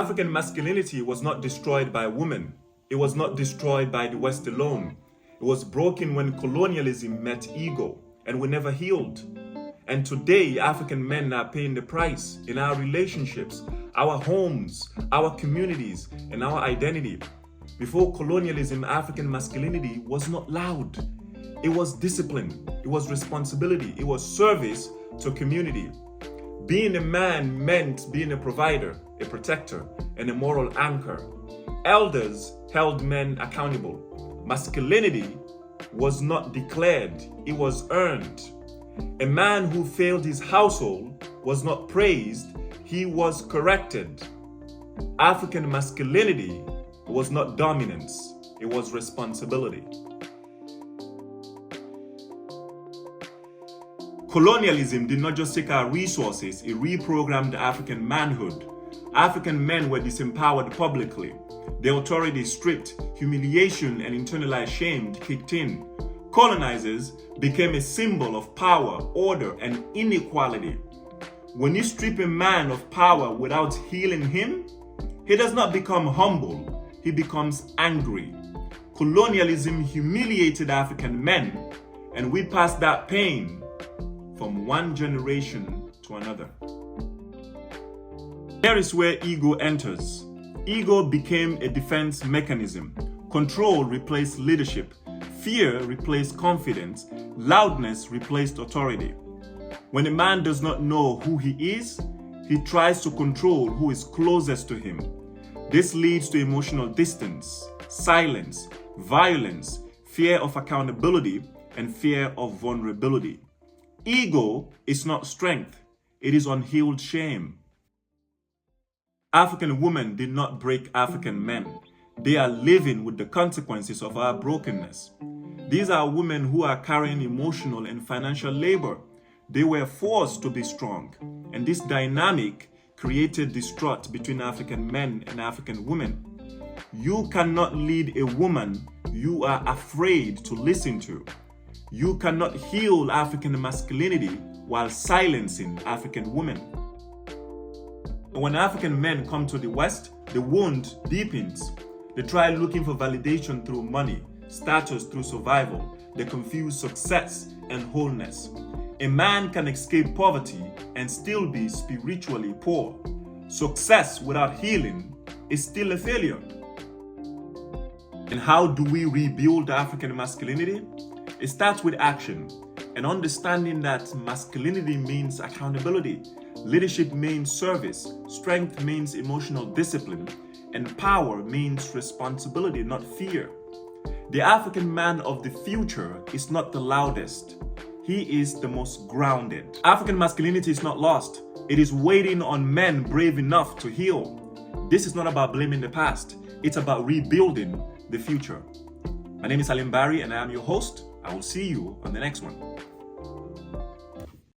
African masculinity was not destroyed by women. It was not destroyed by the West alone. It was broken when colonialism met ego, and we never healed. And today, African men are paying the price in our relationships, our homes, our communities, and our identity. Before colonialism, African masculinity was not loud. It was discipline, it was responsibility, it was service to community. Being a man meant being a provider, a protector, and a moral anchor. Elders held men accountable. Masculinity was not declared, it was earned. A man who failed his household was not praised, he was corrected. African masculinity was not dominance, it was responsibility. Colonialism did not just take our resources, it reprogrammed African manhood. African men were disempowered publicly. Their authority stripped, humiliation and internalized shame kicked in. Colonizers became a symbol of power, order, and inequality. When you strip a man of power without healing him, he does not become humble, he becomes angry. Colonialism humiliated African men, and we passed that pain from one generation to another. Here is where ego enters. Ego became a defense mechanism. Control replaced leadership. Fear replaced confidence. Loudness replaced authority. When a man does not know who he is, he tries to control who is closest to him. This leads to emotional distance, silence, violence, fear of accountability, and fear of vulnerability. Ego is not strength, it is unhealed shame. African women did not break African men. They are living with the consequences of our brokenness. These are women who are carrying emotional and financial labor. They were forced to be strong, and this dynamic created distrust between African men and African women. You cannot lead a woman you are afraid to listen to. You cannot heal African masculinity while silencing African women. When African men come to the West, the wound deepens. They try looking for validation through money, status through survival. They confuse success and wholeness. A man can escape poverty and still be spiritually poor. Success without healing is still a failure. And how do we rebuild African masculinity? It starts with action and understanding that masculinity means accountability, leadership means service, strength means emotional discipline, and power means responsibility, not fear. The African man of the future is not the loudest. He is the most grounded. African masculinity is not lost. It is waiting on men brave enough to heal. This is not about blaming the past. It's about rebuilding the future. My name is Salim Barry and I am your host. I will see you on the next one.